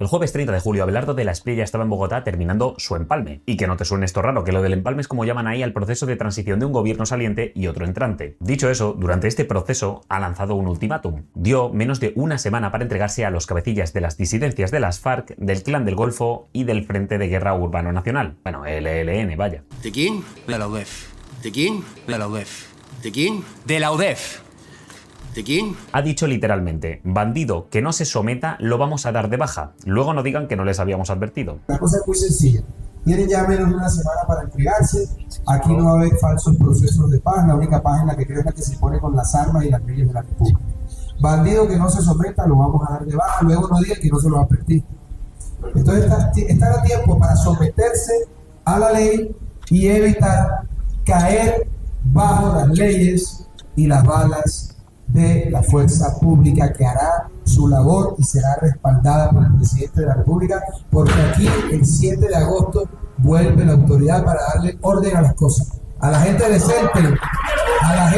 El jueves 30 de julio, Abelardo de la Espriella estaba en Bogotá terminando su empalme. Y que no te suene esto raro, que lo del empalme es como llaman ahí al proceso de transición de un gobierno saliente y otro entrante. Dicho eso, durante este proceso ha lanzado un ultimátum. Dio menos de una semana para entregarse a los cabecillas de las disidencias de las FARC, del Clan del Golfo y del Frente de Guerra Urbano Nacional. Bueno, el ELN, vaya. ¿De quién? De la UDEF. ¿De quién? De la UDEF. ¿De quién? De la UDEF. ¿De quién? Ha dicho literalmente: bandido que no se someta lo vamos a dar de baja. Luego no digan que no les habíamos advertido. La cosa es muy sencilla. Tienen ya menos de una semana para entregarse. Aquí no va a haber falsos procesos de paz. La única paz en la que creo es la que se pone con las armas y las leyes de la República. Bandido que no se someta lo vamos a dar de baja. Luego no digan que no se lo va a advertir. Entonces están a tiempo para someterse a la ley y evitar caer bajo las leyes y las balas de la fuerza pública, que hará su labor y será respaldada por el presidente de la República, porque aquí el 7 de agosto vuelve la autoridad para darle orden a las cosas. A la gente decente, a la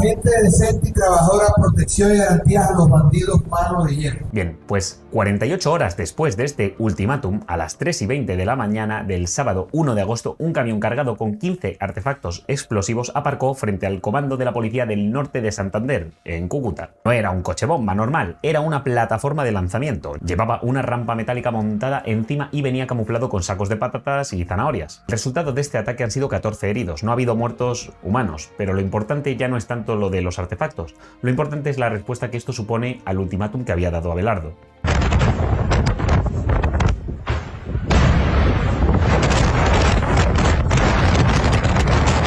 gente decente y trabajadora, protección y garantías a los bandidos mano de hierro. Bien, pues 48 horas después de este ultimátum, a las 3:20 de la mañana del sábado 1 de agosto, un camión cargado con 15 artefactos explosivos aparcó frente al comando de la policía del norte de Santander, en Cúcuta. No era un coche bomba normal, era una plataforma de lanzamiento. Llevaba una rampa metálica montada encima y venía camuflado con sacos de patatas y zanahorias. El resultado de este ataque han sido 14 heridos. No ha habido muertos humanos, pero lo importante ya no es tanto lo de los artefactos. Lo importante es la respuesta que esto supone al ultimátum que había dado Abelardo.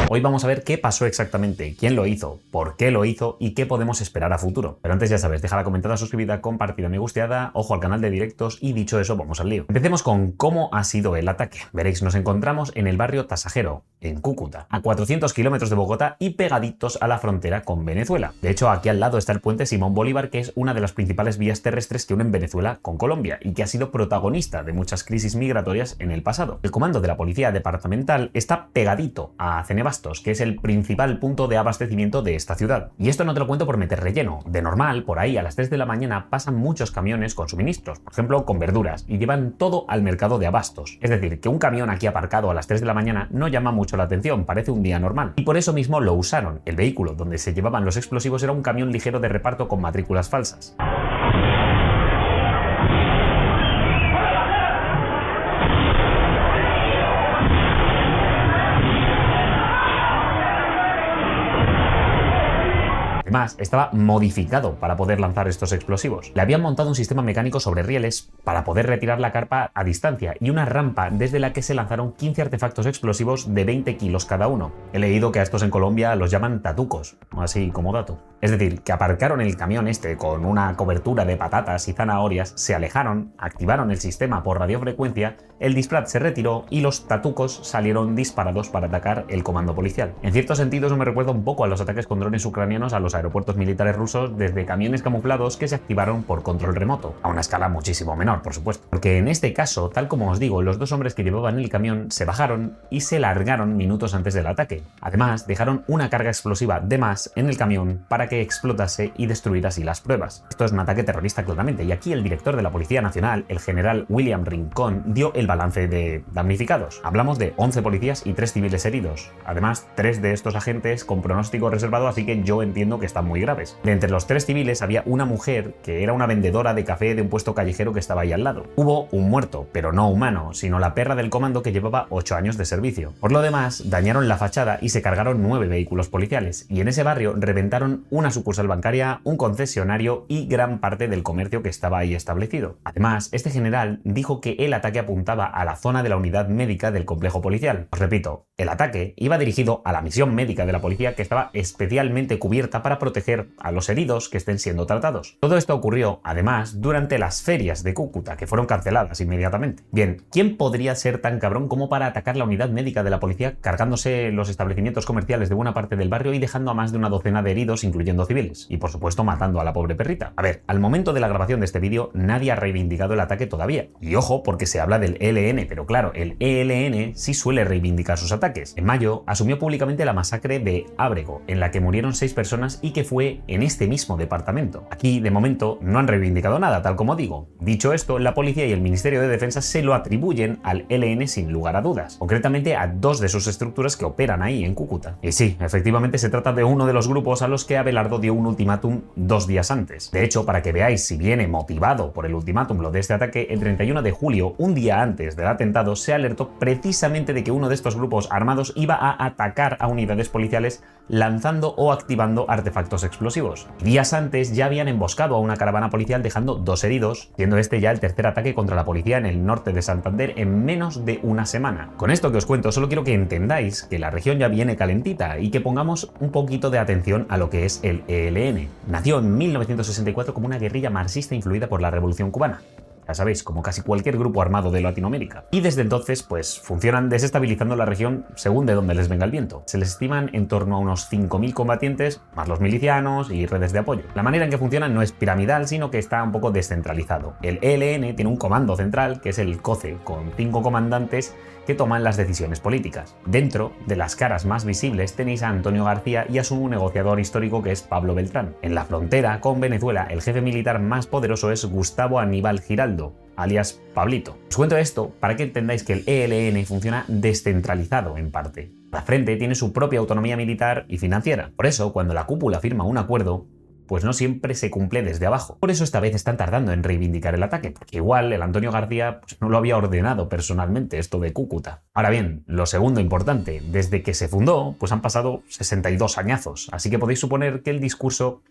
Hoy vamos a ver qué pasó exactamente, quién lo hizo, por qué lo hizo y qué podemos esperar a futuro. Pero antes ya sabes, déjala comentada, suscribida, compartida, me gusteada, ojo al canal de directos y dicho eso, vamos al lío. Empecemos con cómo ha sido el ataque. Veréis, nos encontramos en el barrio Tasajero, en Cúcuta, a 400 kilómetros de Bogotá y pegaditos a la frontera con Venezuela. De hecho, aquí al lado está el puente Simón Bolívar, que es una de las principales vías terrestres que unen Venezuela con Colombia y que ha sido protagonista de muchas crisis migratorias en el pasado. El comando de la policía departamental está pegadito a Cenebastos, que es el principal punto de abastecimiento de esta ciudad. Y esto no te lo cuento por meter relleno. De normal, por ahí a las 3 de la mañana pasan muchos camiones con suministros, por ejemplo con verduras, y llevan todo al mercado de abastos. Es decir, que un camión aquí aparcado a las 3 de la mañana no llama mucho la atención, parece un día normal. Y por eso mismo lo usaron. El vehículo donde se llevaban los explosivos era un camión ligero de reparto con matrículas falsas. Además, estaba modificado para poder lanzar estos explosivos. Le habían montado un sistema mecánico sobre rieles para poder retirar la carpa a distancia y una rampa desde la que se lanzaron 15 artefactos explosivos de 20 kilos cada uno. He leído que a estos en Colombia los llaman tatucos, así como dato. Es decir, que aparcaron el camión este con una cobertura de patatas y zanahorias, se alejaron, activaron el sistema por radiofrecuencia, el disfraz se retiró y los tatucos salieron disparados para atacar el comando policial. En cierto sentido eso me recuerda un poco a los ataques con drones ucranianos a los aeropuertos militares rusos desde camiones camuflados que se activaron por control remoto, a una escala muchísimo menor, por supuesto. Porque en este caso, tal como os digo, los dos hombres que llevaban el camión se bajaron y se largaron minutos antes del ataque. Además, dejaron una carga explosiva de más en el camión para que explotase y destruir así las pruebas. Esto es un ataque terrorista claramente, y aquí el director de la Policía Nacional, el general William Rincón, dio el balance de damnificados. Hablamos de 11 policías y 3 civiles heridos. Además, 3 de estos agentes con pronóstico reservado, así que yo entiendo que están muy graves. De entre los 3 civiles había una mujer que era una vendedora de café de un puesto callejero que estaba ahí al lado. Hubo un muerto, pero no humano, sino la perra del comando que llevaba 8 años de servicio. Por lo demás, dañaron la fachada y se cargaron 9 vehículos policiales, y en ese barrio reventaron una sucursal bancaria, un concesionario y gran parte del comercio que estaba ahí establecido. Además, este general dijo que el ataque apuntaba a la zona de la unidad médica del complejo policial. Os repito, el ataque iba dirigido a la misión médica de la policía, que estaba especialmente cubierta para proteger a los heridos que estén siendo tratados. Todo esto ocurrió, además, durante las ferias de Cúcuta, que fueron canceladas inmediatamente. Bien, ¿quién podría ser tan cabrón como para atacar la unidad médica de la policía, cargándose los establecimientos comerciales de buena parte del barrio y dejando a más de una docena de heridos, incluyendo destruyendo civiles y por supuesto matando a la pobre perrita. A ver, al momento de la grabación de este vídeo nadie ha reivindicado el ataque todavía. Y ojo, porque se habla del ELN, pero claro, el ELN sí suele reivindicar sus ataques. En mayo asumió públicamente la masacre de Ábrego, en la que murieron 6 personas y que fue en este mismo departamento. Aquí, de momento, no han reivindicado nada, tal como digo. Dicho esto, la policía y el Ministerio de Defensa se lo atribuyen al ELN sin lugar a dudas, concretamente a 2 de sus estructuras que operan ahí en Cúcuta. Y sí, efectivamente se trata de uno de los grupos a los que Abelardo dio un ultimátum 2 días antes. De hecho, para que veáis si viene motivado por el ultimátum lo de este ataque, el 31 de julio, un día antes del atentado, se alertó precisamente de que uno de estos grupos armados iba a atacar a unidades policiales lanzando o activando artefactos explosivos. Días antes ya habían emboscado a una caravana policial dejando 2 heridos, siendo este ya el tercer ataque contra la policía en el norte de Santander en menos de una semana. Con esto que os cuento solo quiero que entendáis que la región ya viene calentita y que pongamos un poquito de atención a lo que es el ELN. Nació en 1964 como una guerrilla marxista influida por la Revolución Cubana. Ya sabéis, como casi cualquier grupo armado de Latinoamérica. Y desde entonces, pues, funcionan desestabilizando la región según de dónde les venga el viento. Se les estiman en torno a unos 5.000 combatientes, más los milicianos y redes de apoyo. La manera en que funcionan no es piramidal, sino que está un poco descentralizado. El ELN tiene un comando central, que es el COCE, con 5 comandantes que toman las decisiones políticas. Dentro de las caras más visibles tenéis a Antonio García y a su negociador histórico, que es Pablo Beltrán. En la frontera con Venezuela, el jefe militar más poderoso es Gustavo Aníbal Giraldo, alias Pablito. Os cuento esto para que entendáis que el ELN funciona descentralizado en parte. La frente tiene su propia autonomía militar y financiera. Por eso, cuando la cúpula firma un acuerdo, pues no siempre se cumple desde abajo. Por eso esta vez están tardando en reivindicar el ataque, porque igual el Antonio García pues no lo había ordenado personalmente esto de Cúcuta. Ahora bien, lo segundo importante, desde que se fundó, pues han pasado 62 añazos, así que podéis suponer que el discurso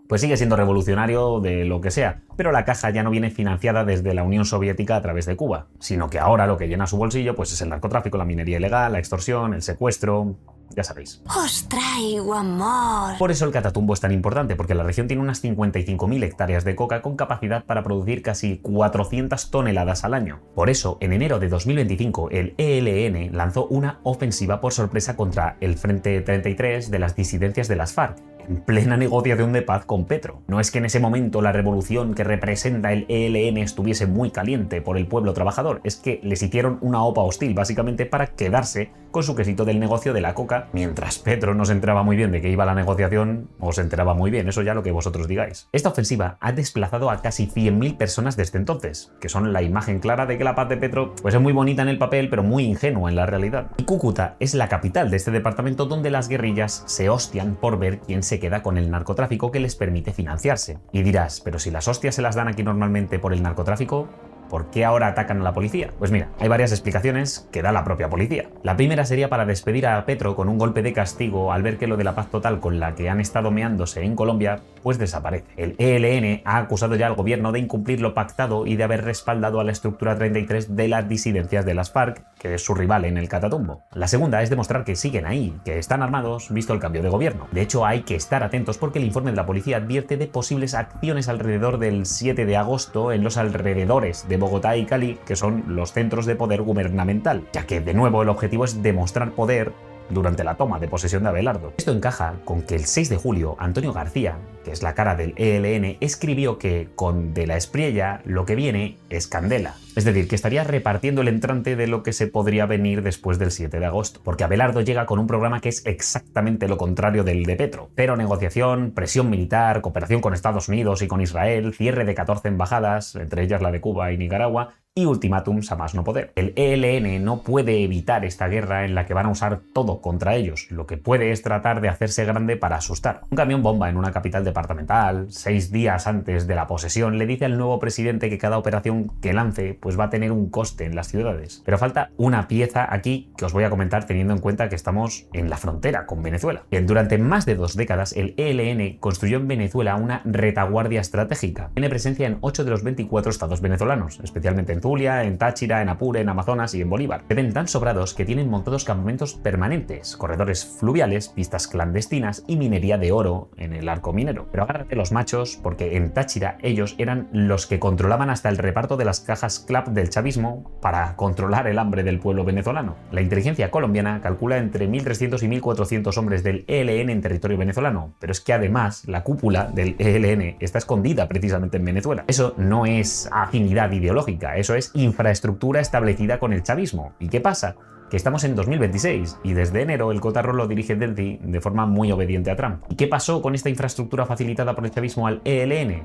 pues sigue siendo revolucionario de lo que sea, pero la caja ya no viene financiada desde la Unión Soviética a través de Cuba, sino que ahora lo que llena su bolsillo pues es el narcotráfico, la minería ilegal, la extorsión, el secuestro. Ya sabéis. Os traigo amor. Por eso el Catatumbo es tan importante, porque la región tiene unas 55.000 hectáreas de coca con capacidad para producir casi 400 toneladas al año. Por eso, en enero de 2025, el ELN lanzó una ofensiva por sorpresa contra el Frente 33 de las disidencias de las FARC, en plena negociación de paz con Petro. No es que en ese momento la revolución que representa el ELN estuviese muy caliente por el pueblo trabajador, es que les hicieron una OPA hostil básicamente para quedarse con su quesito del negocio de la coca, mientras Petro no se enteraba muy bien de qué iba la negociación, o se enteraba muy bien, eso ya lo que vosotros digáis. Esta ofensiva ha desplazado a casi 100.000 personas desde entonces, que son la imagen clara de que la paz de Petro pues es muy bonita en el papel, pero muy ingenua en la realidad. Y Cúcuta es la capital de este departamento donde las guerrillas se hostian por ver quién se queda con el narcotráfico que les permite financiarse. Y dirás, pero si las hostias se las dan aquí normalmente por el narcotráfico, ¿por qué ahora atacan a la policía? Pues mira, hay varias explicaciones que da la propia policía. La primera sería para despedir a Petro con un golpe de castigo al ver que lo de la paz total con la que han estado meándose en Colombia pues desaparece. El ELN ha acusado ya al gobierno de incumplir lo pactado y de haber respaldado a la estructura 33 de las disidencias de las FARC, que es su rival en el Catatumbo. La segunda es demostrar que siguen ahí, que están armados visto el cambio de gobierno. De hecho, hay que estar atentos porque el informe de la policía advierte de posibles acciones alrededor del 7 de agosto en los alrededores de Bogotá y Cali, que son los centros de poder gubernamental, ya que de nuevo el objetivo es demostrar poder durante la toma de posesión de Abelardo. Esto encaja con que el 6 de julio Antonio García, que es la cara del ELN, escribió que con De la Espriella lo que viene es candela. Es decir, que estaría repartiendo el entrante de lo que se podría venir después del 7 de agosto, porque Abelardo llega con un programa que es exactamente lo contrario del de Petro. Pero negociación, presión militar, cooperación con Estados Unidos y con Israel, cierre de 14 embajadas, entre ellas la de Cuba y Nicaragua, y ultimátums a más no poder. El ELN no puede evitar esta guerra en la que van a usar todo contra ellos. Lo que puede es tratar de hacerse grande para asustar. Un camión bomba en una capital departamental, 6 días antes de la posesión, le dice al nuevo presidente que cada operación que lance pues va a tener un coste en las ciudades. Pero falta una pieza aquí que os voy a comentar teniendo en cuenta que estamos en la frontera con Venezuela. Bien, durante más de 2 décadas el ELN construyó en Venezuela una retaguardia estratégica. Tiene presencia en 8 de los 24 estados venezolanos, especialmente en Zulia, en Táchira, en Apure, en Amazonas y en Bolívar. Se ven tan sobrados que tienen montados campamentos permanentes, corredores fluviales, pistas clandestinas y minería de oro en el arco minero. pueblo. Pero agárrate los machos, porque en Táchira ellos eran los que controlaban hasta el reparto de las cajas CLAP del chavismo para controlar el hambre del pueblo venezolano. La inteligencia colombiana calcula entre 1.300 y 1.400 hombres del ELN en territorio venezolano, pero es que además la cúpula del ELN está escondida precisamente en Venezuela. Eso no es afinidad ideológica, eso es infraestructura establecida con el chavismo. ¿Y qué pasa? Que estamos en 2026 y desde enero el cotarro lo dirige Delcy de forma muy obediente a Trump. ¿Y qué pasó con esta infraestructura facilitada por el chavismo al ELN?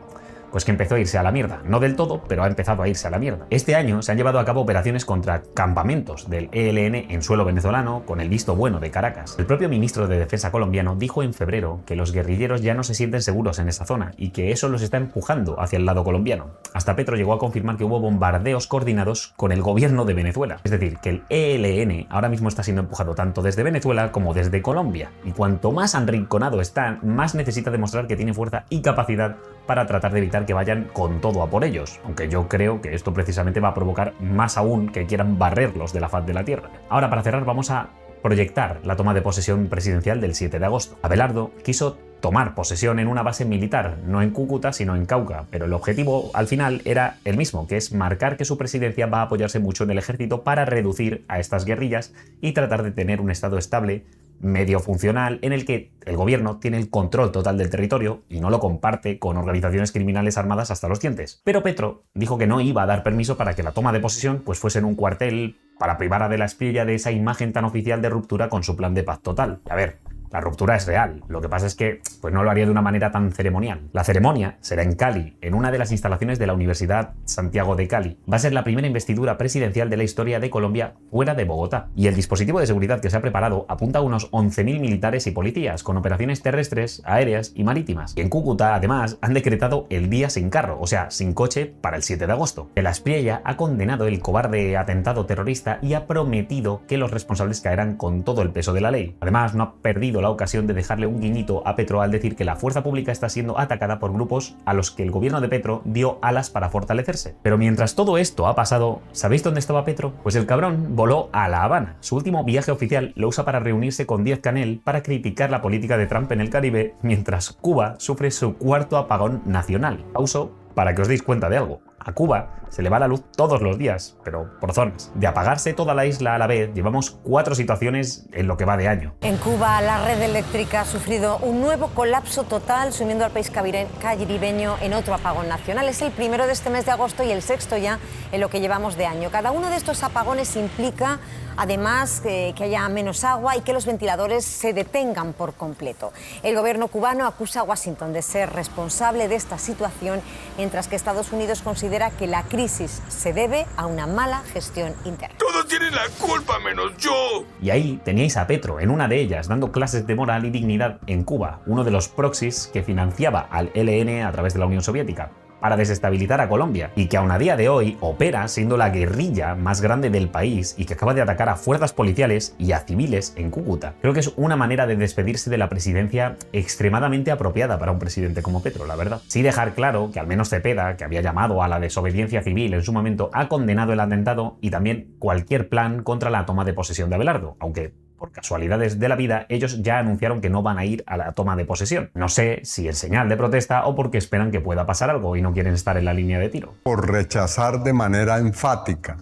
Pues que empezó a irse a la mierda. No del todo, pero ha empezado a irse a la mierda. Este año se han llevado a cabo operaciones contra campamentos del ELN en suelo venezolano con el visto bueno de Caracas. El propio ministro de Defensa colombiano dijo en febrero que los guerrilleros ya no se sienten seguros en esa zona y que eso los está empujando hacia el lado colombiano. Hasta Petro llegó a confirmar que hubo bombardeos coordinados con el gobierno de Venezuela. Es decir, que el ELN ahora mismo está siendo empujado tanto desde Venezuela como desde Colombia. Y cuanto más arrinconado está, más necesita demostrar que tiene fuerza y capacidad para tratar de evitar que vayan con todo a por ellos, aunque yo creo que esto precisamente va a provocar más aún que quieran barrerlos de la faz de la tierra. Ahora, para cerrar, vamos a proyectar la toma de posesión presidencial del 7 de agosto. Abelardo quiso tomar posesión en una base militar, no en Cúcuta, sino en Cauca, pero el objetivo al final era el mismo, que es marcar que su presidencia va a apoyarse mucho en el ejército para reducir a estas guerrillas y tratar de tener un estado estable, medio funcional, en el que el gobierno tiene el control total del territorio y no lo comparte con organizaciones criminales armadas hasta los dientes. Pero Petro dijo que no iba a dar permiso para que la toma de posesión pues fuese en un cuartel para privar a De la Espriella de esa imagen tan oficial de ruptura con su plan de paz total. A ver, la ruptura es real, lo que pasa es que pues no lo haría de una manera tan ceremonial. La ceremonia será en Cali, en una de las instalaciones de la Universidad Santiago de Cali. Va a ser la primera investidura presidencial de la historia de Colombia fuera de Bogotá. Y el dispositivo de seguridad que se ha preparado apunta a unos 11.000 militares y policías, con operaciones terrestres, aéreas y marítimas. Y en Cúcuta, además, han decretado el día sin carro, o sea, sin coche, para el 7 de agosto. De la Espriella ha condenado el cobarde atentado terrorista y ha prometido que los responsables caerán con todo el peso de la ley. Además, no ha perdido la ocasión de dejarle un guiñito a Petro al decir que la fuerza pública está siendo atacada por grupos a los que el gobierno de Petro dio alas para fortalecerse. Pero mientras todo esto ha pasado, ¿sabéis dónde estaba Petro? Pues el cabrón voló a La Habana. Su último viaje oficial lo usa para reunirse con Díaz-Canel para criticar la política de Trump en el Caribe, mientras Cuba sufre su cuarto apagón nacional. Pauso para que os deis cuenta de algo. A Cuba se le va la luz todos los días, pero por zonas. De apagarse toda la isla a la vez, llevamos 4 situaciones en lo que va de año. En Cuba, la red eléctrica ha sufrido un nuevo colapso total, sumiendo al país caribeño en otro apagón nacional. Es el primero de este mes de agosto y el sexto ya en lo que llevamos de año. Cada uno de estos apagones implica, además, que haya menos agua y que los ventiladores se detengan por completo. El gobierno cubano acusa a Washington de ser responsable de esta situación, mientras que Estados Unidos considera que la crisis se debe a una mala gestión interna. Todos tienen la culpa menos yo. Y ahí teníais a Petro en una de ellas dando clases de moral y dignidad en Cuba, uno de los proxies que financiaba al ELN a través de la Unión Soviética para desestabilizar a Colombia, y que aún a día de hoy opera siendo la guerrilla más grande del país y que acaba de atacar a fuerzas policiales y a civiles en Cúcuta. Creo que es una manera de despedirse de la presidencia extremadamente apropiada para un presidente como Petro, la verdad. Sí dejar claro que al menos Cepeda, que había llamado a la desobediencia civil en su momento, ha condenado el atentado y también cualquier plan contra la toma de posesión de Abelardo, aunque por casualidades de la vida, ellos ya anunciaron que no van a ir a la toma de posesión. No sé si en señal de protesta o porque esperan que pueda pasar algo y no quieren estar en la línea de tiro. Por rechazar de manera enfática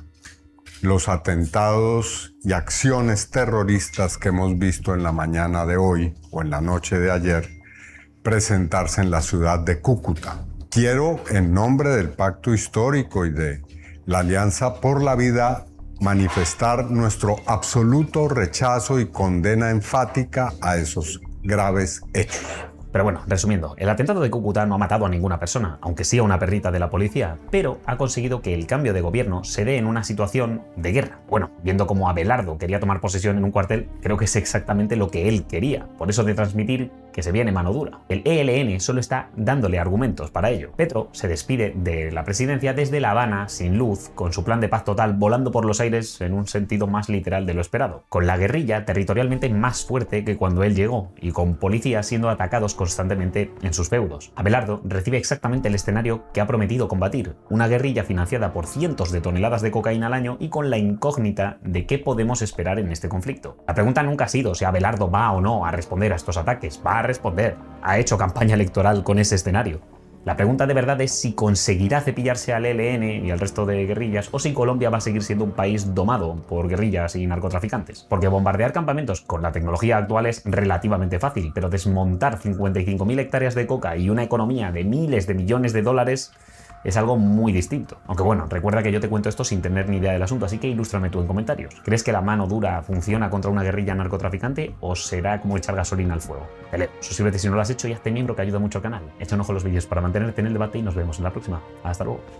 los atentados y acciones terroristas que hemos visto en la mañana de hoy o en la noche de ayer presentarse en la ciudad de Cúcuta. Quiero, en nombre del Pacto Histórico y de la Alianza por la Vida, manifestar nuestro absoluto rechazo y condena enfática a esos graves hechos. Pero bueno, resumiendo, el atentado de Cúcuta no ha matado a ninguna persona, aunque sí a una perrita de la policía, pero ha conseguido que el cambio de gobierno se dé en una situación de guerra. Bueno, viendo cómo Abelardo quería tomar posesión en un cuartel, creo que es exactamente lo que él quería, por eso de transmitir que se viene mano dura. El ELN solo está dándole argumentos para ello. Petro se despide de la presidencia desde La Habana, sin luz, con su plan de paz total volando por los aires en un sentido más literal de lo esperado, con la guerrilla territorialmente más fuerte que cuando él llegó y con policías siendo atacados constantemente en sus feudos. Abelardo recibe exactamente el escenario que ha prometido combatir, una guerrilla financiada por cientos de toneladas de cocaína al año y con la incógnita de qué podemos esperar en este conflicto. La pregunta nunca ha sido si Abelardo va o no a responder a estos ataques, va a responder. Ha hecho campaña electoral con ese escenario. La pregunta de verdad es si conseguirá cepillarse al ELN y al resto de guerrillas o si Colombia va a seguir siendo un país domado por guerrillas y narcotraficantes. Porque bombardear campamentos con la tecnología actual es relativamente fácil, pero desmontar 55.000 hectáreas de coca y una economía de miles de millones de dólares es algo muy distinto. Aunque bueno, recuerda que yo te cuento esto sin tener ni idea del asunto, así que ilústrame tú en comentarios. ¿Crees que la mano dura funciona contra una guerrilla narcotraficante o será como echar gasolina al fuego? Te leo. Suscríbete si no lo has hecho y hazte miembro, que ayuda mucho al canal. Echa un ojo a los vídeos para mantenerte en el debate y nos vemos en la próxima. Hasta luego.